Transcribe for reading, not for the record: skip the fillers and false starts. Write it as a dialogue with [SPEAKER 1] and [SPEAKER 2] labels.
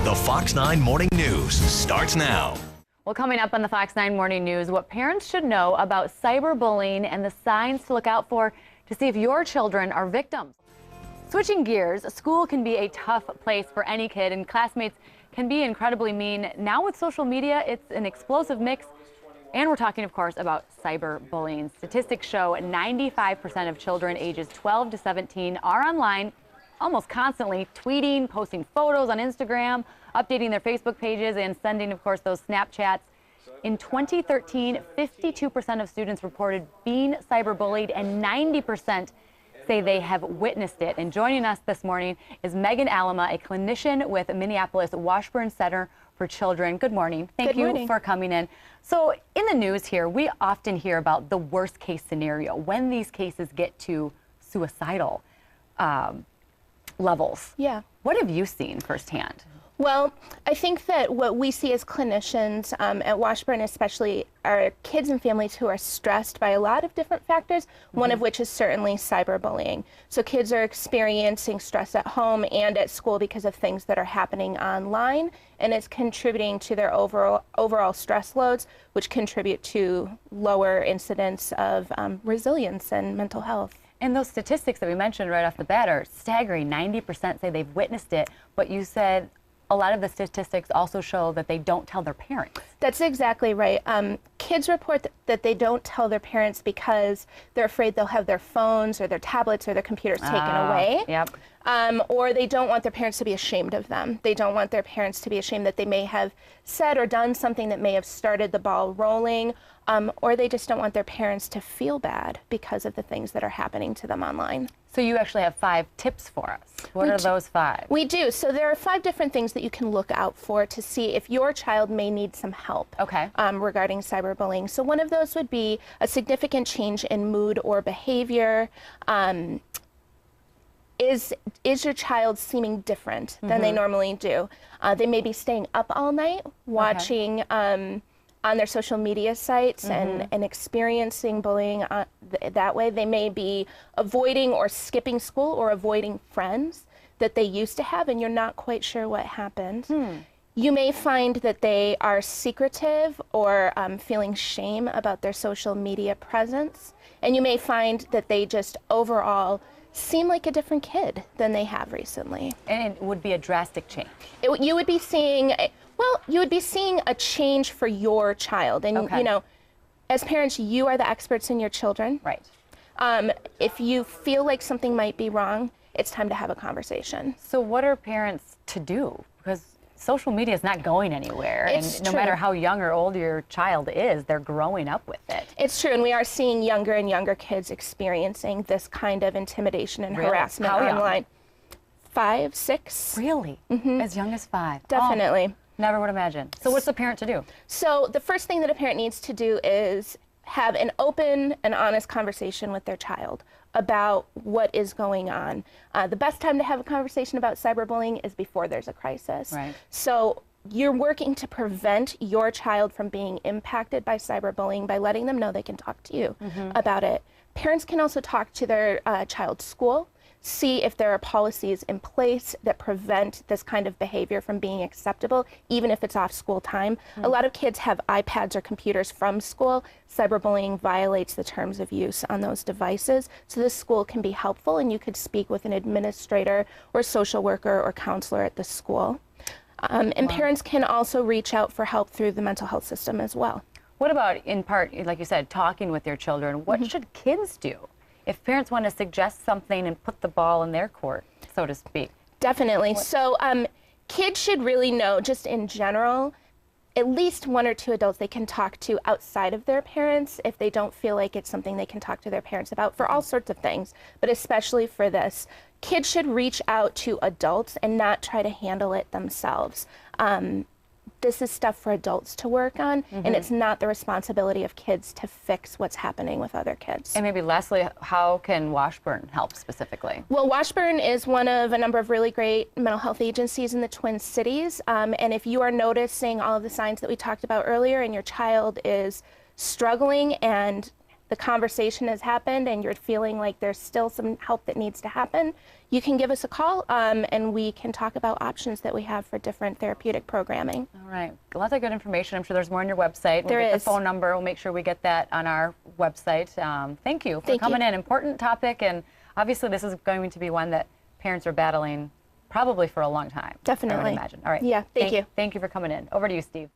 [SPEAKER 1] The Fox 9 Morning News starts now.
[SPEAKER 2] Well, coming up on the Fox 9 Morning News, what parents should know about cyberbullying and the signs to look out for to see if your children are victims. Switching gears, school can be a tough place for any kid, and classmates can be incredibly mean. Now with social media, it's an explosive mix. And we're talking, of course, about cyberbullying. Statistics show 95% of children ages 12 to 17 are online almost constantly, tweeting, posting photos on Instagram, updating their Facebook pages, and sending, of course, those Snapchats. In 2013, 52% of students reported being cyberbullied, and 90% say they have witnessed it. And joining us this morning is Megan Alama, a clinician with Minneapolis Washburn Center for Children. Good morning. Thank you for coming in. So in the news here, we often hear about the worst case scenario when these cases get to suicidal levels.
[SPEAKER 3] Yeah.
[SPEAKER 2] What have you seen firsthand?
[SPEAKER 3] Well, I think that what we see as clinicians at Washburn especially are kids and families who are stressed by a lot of different factors, one of which is certainly cyberbullying. So kids are experiencing stress at home and at school because of things that are happening online, and it's contributing to their overall stress loads, which contribute to lower incidence of resilience and mental health.
[SPEAKER 2] And those statistics that we mentioned right off the bat are staggering. 90% say they've witnessed it, but you said a lot of the statistics also show that they don't tell their parents.
[SPEAKER 3] That's exactly right. Kids report that they don't tell their parents because they're afraid they'll have their phones or their tablets or their computers taken away.
[SPEAKER 2] Yep.
[SPEAKER 3] Or they don't want their parents to be ashamed of them. They don't want their parents to be ashamed that they may have said or done something that may have started the ball rolling, or they just don't want their parents to feel bad because of the things that are happening to them online.
[SPEAKER 2] So you actually have 5 tips for us. What are those 5?
[SPEAKER 3] We do. So there are 5 different things that you can look out for to see if your child may need some help regarding cyberbullying. So one of those would be a significant change in mood or behavior. Is your child seeming different than they normally do? They may be staying up all night, watching on their social media sites and experiencing bullying that way. They may be avoiding or skipping school or avoiding friends that they used to have, and you're not quite sure what happened. You may find that they are secretive or feeling shame about their social media presence, and you may find that they just overall seem like a different kid than they have recently.
[SPEAKER 2] And it would be a drastic change.
[SPEAKER 3] You would be seeing, you would be seeing a change for your child. And, you know, as parents, you are the experts in your children.
[SPEAKER 2] Right.
[SPEAKER 3] If you feel like something might be wrong, it's time to have a conversation.
[SPEAKER 2] So what are parents to do? Because social media is not going anywhere.
[SPEAKER 3] It's
[SPEAKER 2] no matter how young or old your child is, they're growing up with it.
[SPEAKER 3] It's true, and we are seeing younger and younger kids experiencing this kind of intimidation and harassment online. 5, 6.
[SPEAKER 2] Really? As young as 5?
[SPEAKER 3] Definitely.
[SPEAKER 2] Never would imagine. So what's the parent to do?
[SPEAKER 3] So the first thing that a parent needs to do is have an open and honest conversation with their child about what is going on. The best time to have a conversation about cyberbullying is before there's a crisis.
[SPEAKER 2] Right.
[SPEAKER 3] So you're working to prevent your child from being impacted by cyberbullying by letting them know they can talk to you about it. Parents can also talk to their child's school, see if there are policies in place that prevent this kind of behavior from being acceptable, even if it's off school time. A lot of kids have iPads or computers from school. Cyberbullying violates the terms of use on those devices. So this school can be helpful, and you could speak with an administrator or social worker or counselor at the school. And parents can also reach out for help through the mental health system as well.
[SPEAKER 2] What about, in part, like you said, talking with your children? What should kids do if parents want to suggest something and put the ball in their court, so to speak?
[SPEAKER 3] Definitely. So kids should really know, just in general, at least 1 or 2 adults they can talk to outside of their parents if they don't feel like it's something they can talk to their parents about for all sorts of things, but especially for this. Kids should reach out to adults and not try to handle it themselves. This is stuff for adults to work on, and it's not the responsibility of kids to fix what's happening with other kids.
[SPEAKER 2] And maybe lastly, how can Washburn help specifically?
[SPEAKER 3] Well, Washburn is one of a number of really great mental health agencies in the Twin Cities, and if you are noticing all of the signs that we talked about earlier and your child is struggling and the conversation has happened and you're feeling like there's still some help that needs to happen, you can give us a call and we can talk about options that we have for different therapeutic programming.
[SPEAKER 2] All right. Lots of good information. I'm sure there's more on your website.
[SPEAKER 3] There
[SPEAKER 2] get
[SPEAKER 3] is.
[SPEAKER 2] the phone number. We'll make sure we get that on our website. Thank you for coming in. Important topic, and obviously this is going to be one that parents are battling probably for a long time.
[SPEAKER 3] Definitely.
[SPEAKER 2] I would imagine. All right.
[SPEAKER 3] Yeah, thank you.
[SPEAKER 2] Thank you for coming in. Over to you, Steve.